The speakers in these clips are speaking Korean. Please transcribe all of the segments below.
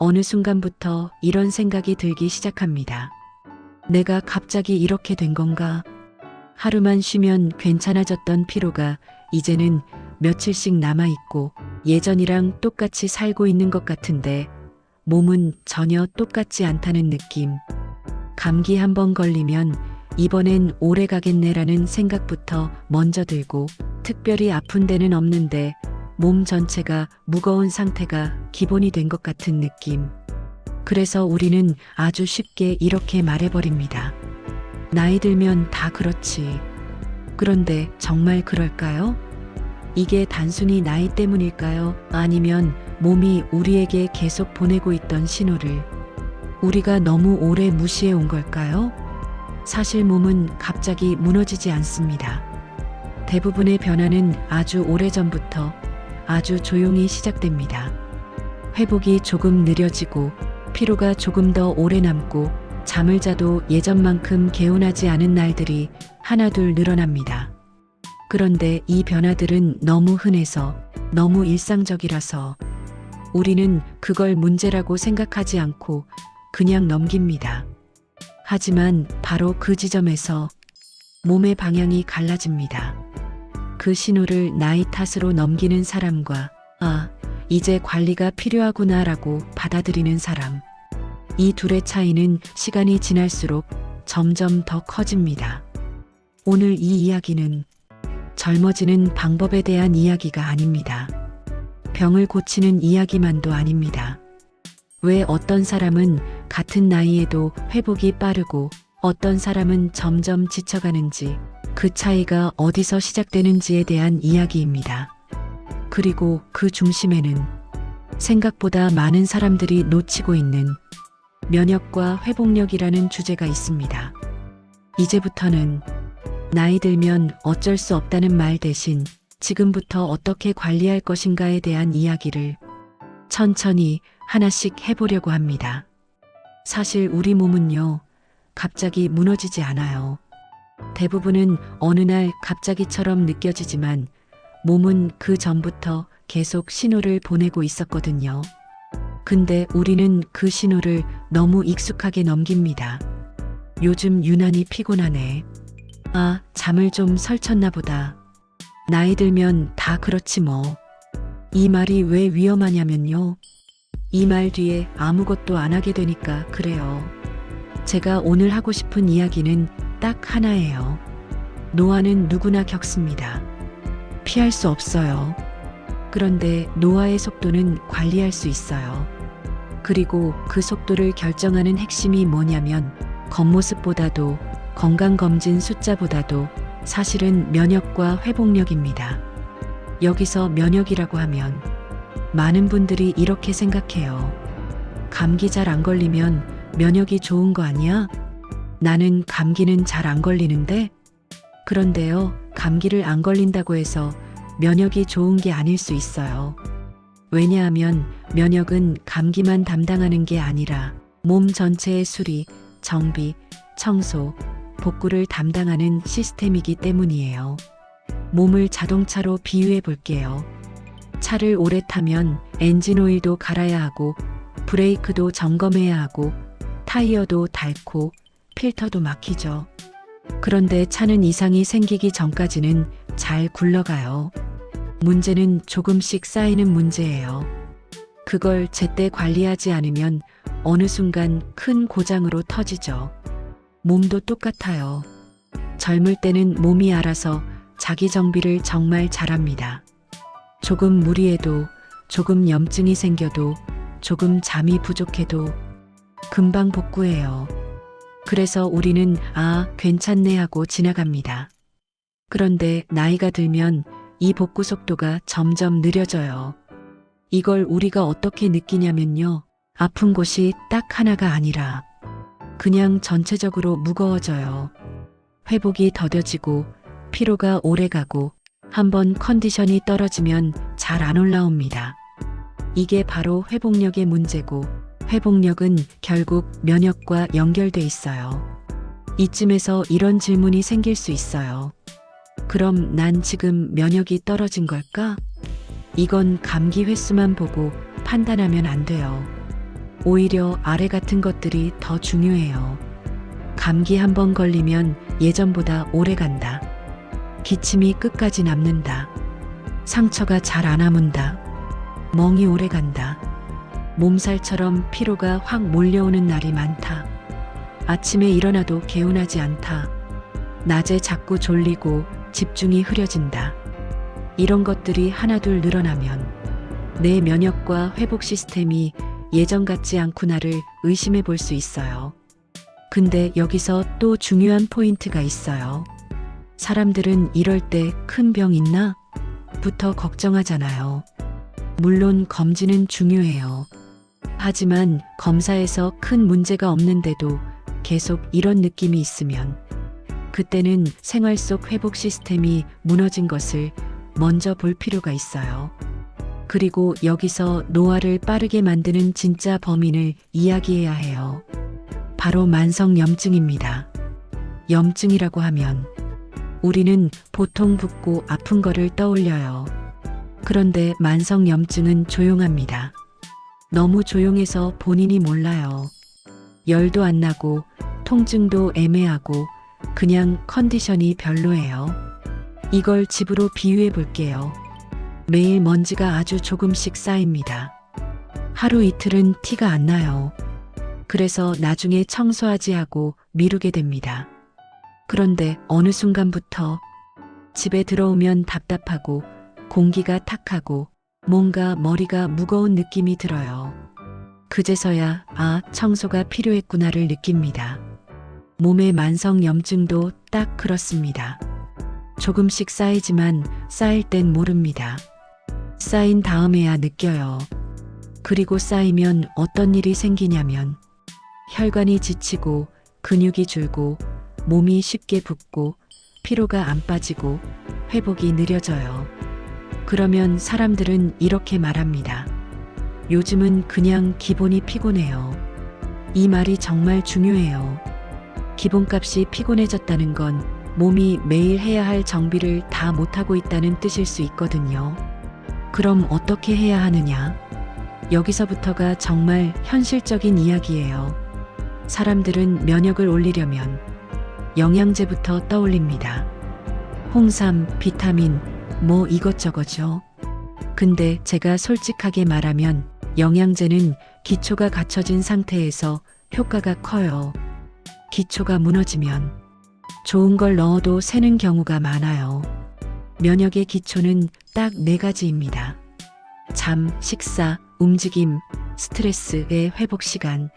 어느 순간부터 이런 생각이 들기 시작합니다. 내가 갑자기 이렇게 된 건가? 하루만 쉬면 괜찮아졌던 피로가 이제는 며칠씩 남아있고 예전이랑 똑같이 살고 있는 것 같은데 몸은 전혀 똑같지 않다는 느낌. 감기 한 번 걸리면 이번엔 오래 가겠네라는 생각부터 먼저 들고 특별히 아픈 데는 없는데 몸 전체가 무거운 상태가 기본이 된 것 같은 느낌. 그래서 우리는 아주 쉽게 이렇게 말해버립니다. 나이 들면 다 그렇지. 그런데 정말 그럴까요? 이게 단순히 나이 때문일까요? 아니면 몸이 우리에게 계속 보내고 있던 신호를 우리가 너무 오래 무시해 온 걸까요? 사실 몸은 갑자기 무너지지 않습니다. 대부분의 변화는 아주 오래전부터 아주 조용히 시작됩니다. 회복이 조금 느려지고 피로가 조금 더 오래 남고 잠을 자도 예전만큼 개운하지 않은 날들이 하나둘 늘어납니다. 그런데 이 변화들은 너무 흔해서 너무 일상적이라서 우리는 그걸 문제라고 생각하지 않고 그냥 넘깁니다. 하지만 바로 그 지점에서 몸의 방향이 갈라집니다. 그 신호를 나이 탓으로 넘기는 사람과 이제 관리가 필요하구나라고 받아들이는 사람. 이 둘의 차이는 시간이 지날수록 점점 더 커집니다. 오늘 이 이야기는 젊어지는 방법에 대한 이야기가 아닙니다. 병을 고치는 이야기만도 아닙니다. 왜 어떤 사람은 같은 나이에도 회복이 빠르고 어떤 사람은 점점 지쳐가는지 그 차이가 어디서 시작되는지에 대한 이야기입니다. 그리고 그 중심에는 생각보다 많은 사람들이 놓치고 있는 면역과 회복력이라는 주제가 있습니다. 이제부터는 나이 들면 어쩔 수 없다는 말 대신 지금부터 어떻게 관리할 것인가에 대한 이야기를 천천히 하나씩 해보려고 합니다. 사실 우리 몸은요, 갑자기 무너지지 않아요. 대부분은 어느 날 갑자기처럼 느껴지지만 몸은 그 전부터 계속 신호를 보내고 있었거든요. 근데 우리는 그 신호를 너무 익숙하게 넘깁니다. 요즘 유난히 피곤하네. 잠을 좀 설쳤나 보다. 나이 들면 다 그렇지 뭐. 이 말이 왜 위험하냐면요. 이 말 뒤에 아무것도 안 하게 되니까 그래요. 제가 오늘 하고 싶은 이야기는 딱 하나예요. 노화는 누구나 겪습니다. 피할 수 없어요. 그런데 노화의 속도는 관리할 수 있어요. 그리고 그 속도를 결정하는 핵심이 뭐냐면 겉모습보다도 건강검진 숫자보다도 사실은 면역과 회복력입니다. 여기서 면역이라고 하면 많은 분들이 이렇게 생각해요. 감기 잘 안 걸리면 면역이 좋은 거 아니야? 나는 감기는 잘 안 걸리는데? 그런데요, 감기를 안 걸린다고 해서 면역이 좋은 게 아닐 수 있어요. 왜냐하면 면역은 감기만 담당하는 게 아니라 몸 전체의 수리, 정비, 청소, 복구를 담당하는 시스템이기 때문이에요. 몸을 자동차로 비유해 볼게요. 차를 오래 타면 엔진 오일도 갈아야 하고 브레이크도 점검해야 하고 타이어도 닳고 필터도 막히죠. 그런데 차는 이상이 생기기 전까지는 잘 굴러가요. 문제는 조금씩 쌓이는 문제예요. 그걸 제때 관리하지 않으면 어느 순간 큰 고장으로 터지죠. 몸도 똑같아요. 젊을 때는 몸이 알아서 자기 정비를 정말 잘합니다. 조금 무리해도, 조금 염증이 생겨도, 조금 잠이 부족해도 금방 복구해요. 그래서 우리는 괜찮네 하고 지나갑니다. 그런데 나이가 들면 이 복구 속도가 점점 느려져요. 이걸 우리가 어떻게 느끼냐면요. 아픈 곳이 딱 하나가 아니라 그냥 전체적으로 무거워져요. 회복이 더뎌지고 피로가 오래가고 한번 컨디션이 떨어지면 잘 안 올라옵니다. 이게 바로 회복력의 문제고 회복력은 결국 면역과 연결돼 있어요. 이쯤에서 이런 질문이 생길 수 있어요. 그럼 난 지금 면역이 떨어진 걸까? 이건 감기 횟수만 보고 판단하면 안 돼요. 오히려 아래 같은 것들이 더 중요해요. 감기 한 번 걸리면 예전보다 오래 간다. 기침이 끝까지 남는다. 상처가 잘 안 아문다. 멍이 오래 간다. 몸살처럼 피로가 확 몰려오는 날이 많다. 아침에 일어나도 개운하지 않다. 낮에 자꾸 졸리고 집중이 흐려진다. 이런 것들이 하나둘 늘어나면 내 면역과 회복 시스템이 예전 같지 않구나를 의심해 볼 수 있어요. 근데 여기서 또 중요한 포인트가 있어요. 사람들은 이럴 때 큰 병 있나? 부터 걱정하잖아요. 물론 검진은 중요해요. 하지만 검사에서 큰 문제가 없는데도 계속 이런 느낌이 있으면 그때는 생활 속 회복 시스템이 무너진 것을 먼저 볼 필요가 있어요. 그리고 여기서 노화를 빠르게 만드는 진짜 범인을 이야기해야 해요. 바로 만성염증입니다. 염증이라고 하면 우리는 보통 붓고 아픈 거를 떠올려요. 그런데 만성염증은 조용합니다. 너무 조용해서 본인이 몰라요. 열도 안 나고 통증도 애매하고 그냥 컨디션이 별로예요. 이걸 집으로 비유해 볼게요. 매일 먼지가 아주 조금씩 쌓입니다. 하루 이틀은 티가 안 나요. 그래서 나중에 청소하지 하고 미루게 됩니다. 그런데 어느 순간부터 집에 들어오면 답답하고 공기가 탁하고 뭔가 머리가 무거운 느낌이 들어요. 그제서야 청소가 필요했구나를 느낍니다. 몸의 만성염증도 딱 그렇습니다. 조금씩 쌓이지만 쌓일 땐 모릅니다. 쌓인 다음에야 느껴요. 그리고 쌓이면 어떤 일이 생기냐면 혈관이 지치고 근육이 줄고 몸이 쉽게 붓고 피로가 안 빠지고 회복이 느려져요. 그러면 사람들은 이렇게 말합니다. 요즘은 그냥 기본이 피곤해요. 이 말이 정말 중요해요. 기본값이 피곤해졌다는 건 몸이 매일 해야 할 정비를 다 못하고 있다는 뜻일 수 있거든요. 그럼 어떻게 해야 하느냐? 여기서부터가 정말 현실적인 이야기예요. 사람들은 면역을 올리려면 영양제부터 떠올립니다. 홍삼, 비타민, 뭐 이것저것죠. 근데 제가 솔직하게 말하면 영양제는 기초가 갖춰진 상태에서 효과가 커요. 기초가 무너지면 좋은 걸 넣어도 새는 경우가 많아요. 면역의 기초는 딱 4가지입니다. 잠, 식사, 움직임, 스트레스의 회복 시간.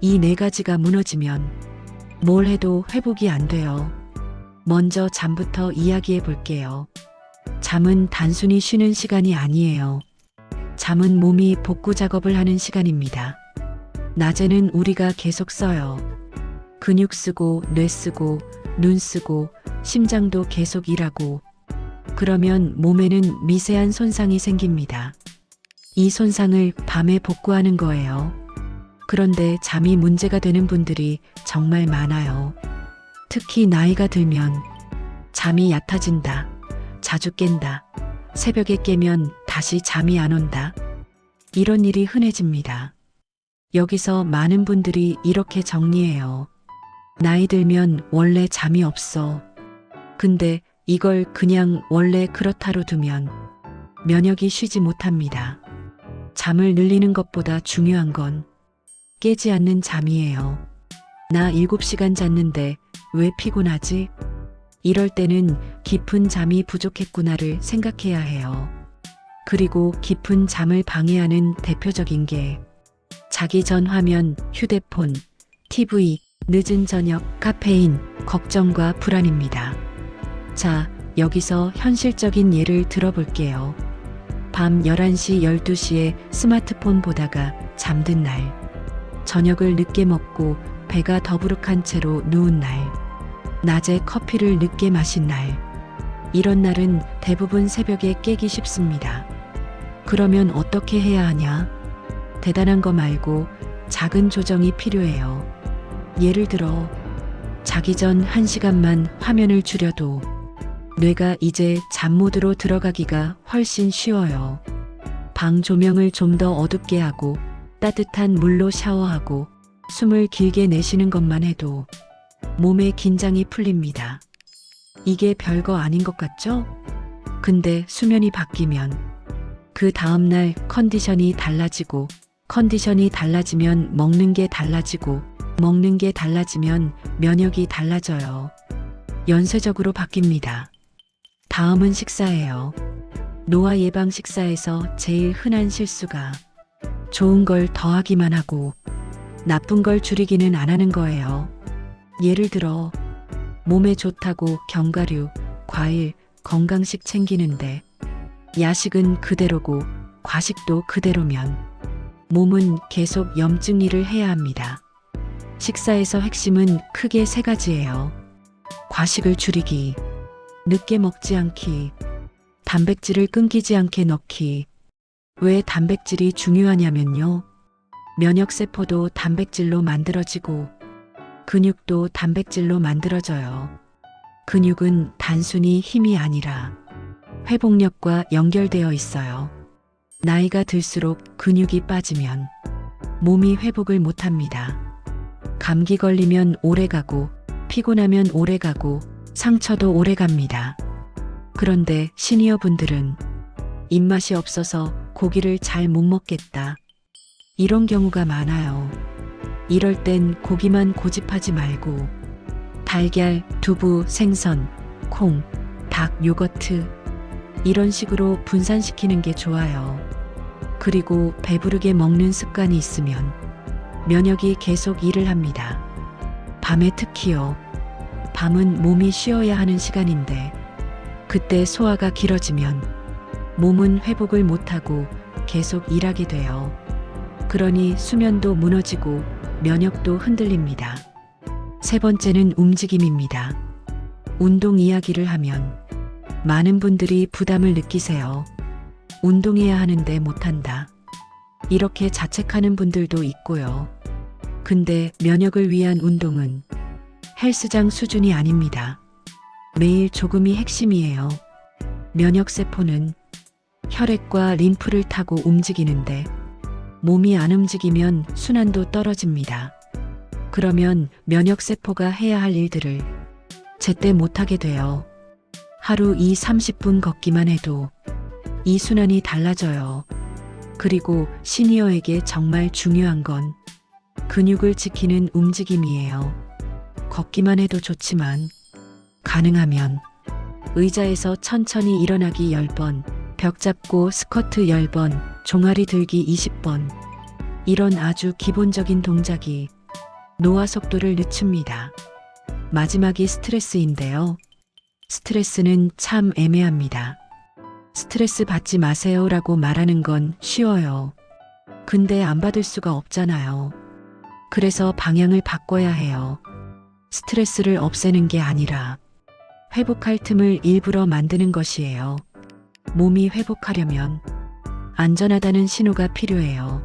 이 4가지가 무너지면 뭘 해도 회복이 안 돼요. 먼저 잠부터 이야기해 볼게요. 잠은 단순히 쉬는 시간이 아니에요. 잠은 몸이 복구 작업을 하는 시간입니다. 낮에는 우리가 계속 써요. 근육 쓰고 뇌 쓰고 눈 쓰고 심장도 계속 일하고 그러면 몸에는 미세한 손상이 생깁니다. 이 손상을 밤에 복구하는 거예요. 그런데 잠이 문제가 되는 분들이 정말 많아요. 특히 나이가 들면 잠이 얕아진다. 자주 깬다. 새벽에 깨면 다시 잠이 안 온다. 이런 일이 흔해집니다. 여기서 많은 분들이 이렇게 정리해요. 나이 들면 원래 잠이 없어. 근데 이걸 그냥 원래 그렇다로 두면 면역이 쉬지 못합니다. 잠을 늘리는 것보다 중요한 건 깨지 않는 잠이에요. 나 7시간 잤는데 왜 피곤하지? 이럴 때는 깊은 잠이 부족했구나를 생각해야 해요. 그리고 깊은 잠을 방해하는 대표적인 게 자기 전 화면, 휴대폰, TV, 늦은 저녁, 카페인, 걱정과 불안입니다. 자, 여기서 현실적인 예를 들어볼게요. 밤 11시, 12시에 스마트폰 보다가 잠든 날. 저녁을 늦게 먹고 배가 더부룩한 채로 누운 날. 낮에 커피를 늦게 마신 날. 이런 날은 대부분 새벽에 깨기 쉽습니다. 그러면 어떻게 해야 하냐? 대단한 거 말고 작은 조정이 필요해요. 예를 들어 자기 전 1시간만 화면을 줄여도 뇌가 이제 잠 모드로 들어가기가 훨씬 쉬워요. 방 조명을 좀 더 어둡게 하고 따뜻한 물로 샤워하고 숨을 길게 내쉬는 것만 해도 몸의 긴장이 풀립니다. 이게 별거 아닌 것 같죠? 근데 수면이 바뀌면 그 다음날 컨디션이 달라지고, 컨디션이 달라지면 먹는 게 달라지고, 먹는 게 달라지면 면역이 달라져요. 연쇄적으로 바뀝니다. 다음은 식사예요. 노화 예방 식사에서 제일 흔한 실수가 좋은 걸 더하기만 하고 나쁜 걸 줄이기는 안 하는 거예요. 예를 들어 몸에 좋다고 견과류, 과일, 건강식 챙기는데 야식은 그대로고 과식도 그대로면 몸은 계속 염증 일을 해야 합니다. 식사에서 핵심은 크게 세 가지예요. 과식을 줄이기, 늦게 먹지 않기, 단백질을 끊기지 않게 넣기. 왜 단백질이 중요하냐면요. 면역세포도 단백질로 만들어지고 근육도 단백질로 만들어져요. 근육은 단순히 힘이 아니라 회복력과 연결되어 있어요. 나이가 들수록 근육이 빠지면 몸이 회복을 못합니다. 감기 걸리면 오래가고 피곤하면 오래가고 상처도 오래갑니다. 그런데 시니어 분들은 입맛이 없어서 고기를 잘 못 먹겠다. 이런 경우가 많아요. 이럴 땐 고기만 고집하지 말고 달걀, 두부, 생선, 콩, 닭, 요거트 이런 식으로 분산시키는 게 좋아요. 그리고 배부르게 먹는 습관이 있으면 면역이 계속 일을 합니다. 밤에 특히요. 밤은 몸이 쉬어야 하는 시간인데 그때 소화가 길어지면 몸은 회복을 못하고 계속 일하게 돼요. 그러니 수면도 무너지고 면역도 흔들립니다. 세 번째는 움직임입니다. 운동 이야기를 하면 많은 분들이 부담을 느끼세요. 운동해야 하는데 못한다. 이렇게 자책하는 분들도 있고요. 근데 면역을 위한 운동은 헬스장 수준이 아닙니다. 매일 조금이 핵심이에요. 면역세포는 혈액과 림프를 타고 움직이는데 몸이 안 움직이면 순환도 떨어집니다. 그러면 면역세포가 해야 할 일들을 제때 못하게 돼요. 하루 30분 걷기만 해도 이 순환이 달라져요. 그리고 시니어에게 정말 중요한 건 근육을 지키는 움직임이에요. 걷기만 해도 좋지만 가능하면 의자에서 천천히 일어나기 10번, 벽 잡고 스쿼트 10번, 종아리 들기 20번. 이런 아주 기본적인 동작이 노화 속도를 늦춥니다. 마지막이 스트레스인데요. 스트레스는 참 애매합니다. 스트레스 받지 마세요라고 말하는 건 쉬워요. 근데 안 받을 수가 없잖아요. 그래서 방향을 바꿔야 해요. 스트레스를 없애는 게 아니라 회복할 틈을 일부러 만드는 것이에요. 몸이 회복하려면 안전하다는 신호가 필요해요.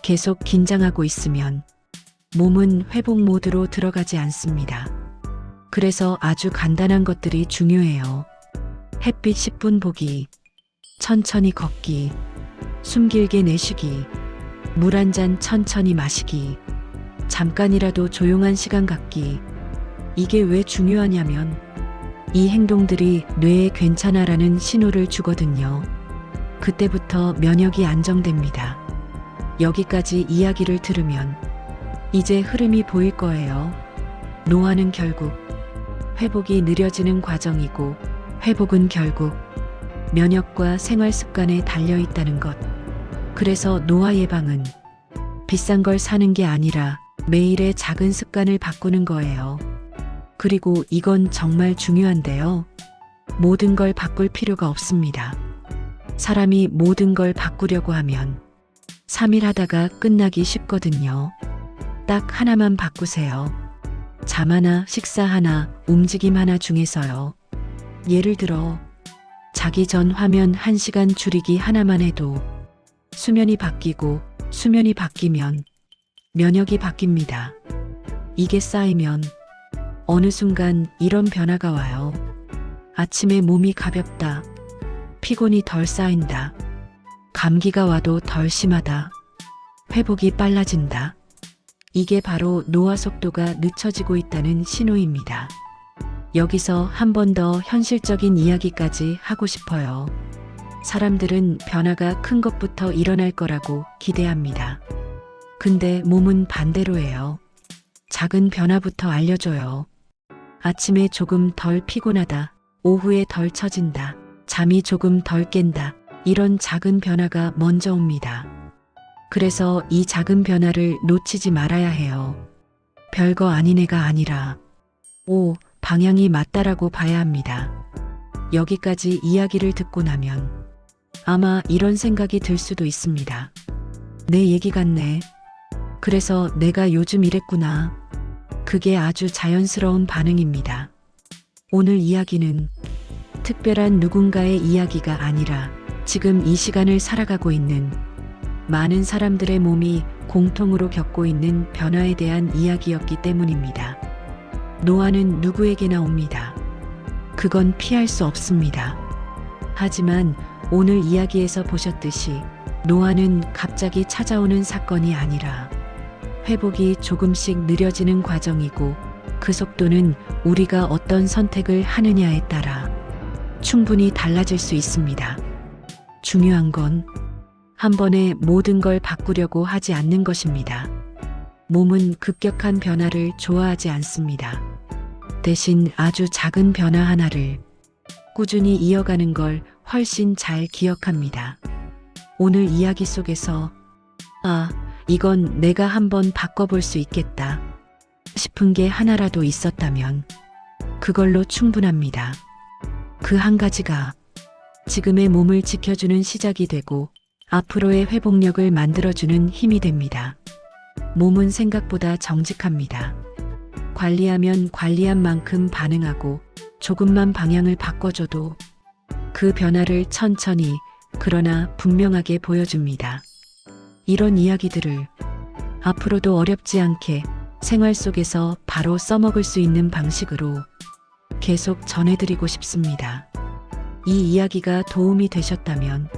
계속 긴장하고 있으면 몸은 회복 모드로 들어가지 않습니다. 그래서 아주 간단한 것들이 중요해요. 햇빛 10분 보기, 천천히 걷기, 숨 길게 내쉬기, 물 한 잔 천천히 마시기, 잠깐이라도 조용한 시간 갖기. 이게 왜 중요하냐면 이 행동들이 뇌에 괜찮아라는 신호를 주거든요. 그때부터 면역이 안정됩니다. 여기까지 이야기를 들으면 이제 흐름이 보일 거예요. 노화는 결국 회복이 느려지는 과정이고 회복은 결국 면역과 생활 습관에 달려 있다는 것. 그래서 노화 예방은 비싼 걸 사는 게 아니라 매일의 작은 습관을 바꾸는 거예요. 그리고 이건 정말 중요한데요. 모든 걸 바꿀 필요가 없습니다. 사람이 모든 걸 바꾸려고 하면 3일 하다가 끝나기 쉽거든요. 딱 하나만 바꾸세요. 잠 하나, 식사 하나, 움직임 하나 중에서요. 예를 들어 자기 전 화면 1시간 줄이기 하나만 해도 수면이 바뀌고 수면이 바뀌면 면역이 바뀝니다. 이게 쌓이면 어느 순간 이런 변화가 와요. 아침에 몸이 가볍다. 피곤이 덜 쌓인다. 감기가 와도 덜 심하다. 회복이 빨라진다. 이게 바로 노화 속도가 늦춰지고 있다는 신호입니다. 여기서 한 번 더 현실적인 이야기까지 하고 싶어요. 사람들은 변화가 큰 것부터 일어날 거라고 기대합니다. 근데 몸은 반대로예요. 작은 변화부터 알려줘요. 아침에 조금 덜 피곤하다. 오후에 덜 처진다. 잠이 조금 덜 깬다. 이런 작은 변화가 먼저 옵니다. 그래서 이 작은 변화를 놓치지 말아야 해요. 별거 아닌 애가 아니라, 방향이 맞다라고 봐야 합니다. 여기까지 이야기를 듣고 나면 아마 이런 생각이 들 수도 있습니다. 내 얘기 같네. 그래서 내가 요즘 이랬구나. 그게 아주 자연스러운 반응입니다. 오늘 이야기는 특별한 누군가의 이야기가 아니라 지금 이 시간을 살아가고 있는 많은 사람들의 몸이 공통으로 겪고 있는 변화에 대한 이야기였기 때문입니다. 노화는 누구에게나 옵니다. 그건 피할 수 없습니다. 하지만 오늘 이야기에서 보셨듯이 노화는 갑자기 찾아오는 사건이 아니라 회복이 조금씩 느려지는 과정이고 그 속도는 우리가 어떤 선택을 하느냐에 따라 충분히 달라질 수 있습니다. 중요한 건 한 번에 모든 걸 바꾸려고 하지 않는 것입니다. 몸은 급격한 변화를 좋아하지 않습니다. 대신 아주 작은 변화 하나를 꾸준히 이어가는 걸 훨씬 잘 기억합니다. 오늘 이야기 속에서 이건 내가 한번 바꿔볼 수 있겠다 싶은 게 하나라도 있었다면 그걸로 충분합니다. 그 한 가지가 지금의 몸을 지켜주는 시작이 되고 앞으로의 회복력을 만들어주는 힘이 됩니다. 몸은 생각보다 정직합니다. 관리하면 관리한 만큼 반응하고 조금만 방향을 바꿔줘도 그 변화를 천천히 그러나 분명하게 보여줍니다. 이런 이야기들을 앞으로도 어렵지 않게 생활 속에서 바로 써먹을 수 있는 방식으로 계속 전해드리고 싶습니다. 이 이야기가 도움이 되셨다면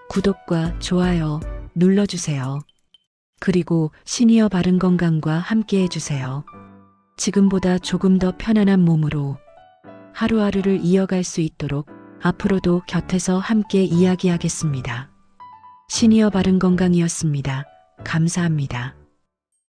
구독과 좋아요 눌러주세요. 그리고 시니어 바른 건강과 함께 해주세요. 지금보다 조금 더 편안한 몸으로 하루하루를 이어갈 수 있도록 앞으로도 곁에서 함께 이야기하겠습니다. 시니어 바른 건강이었습니다. 감사합니다.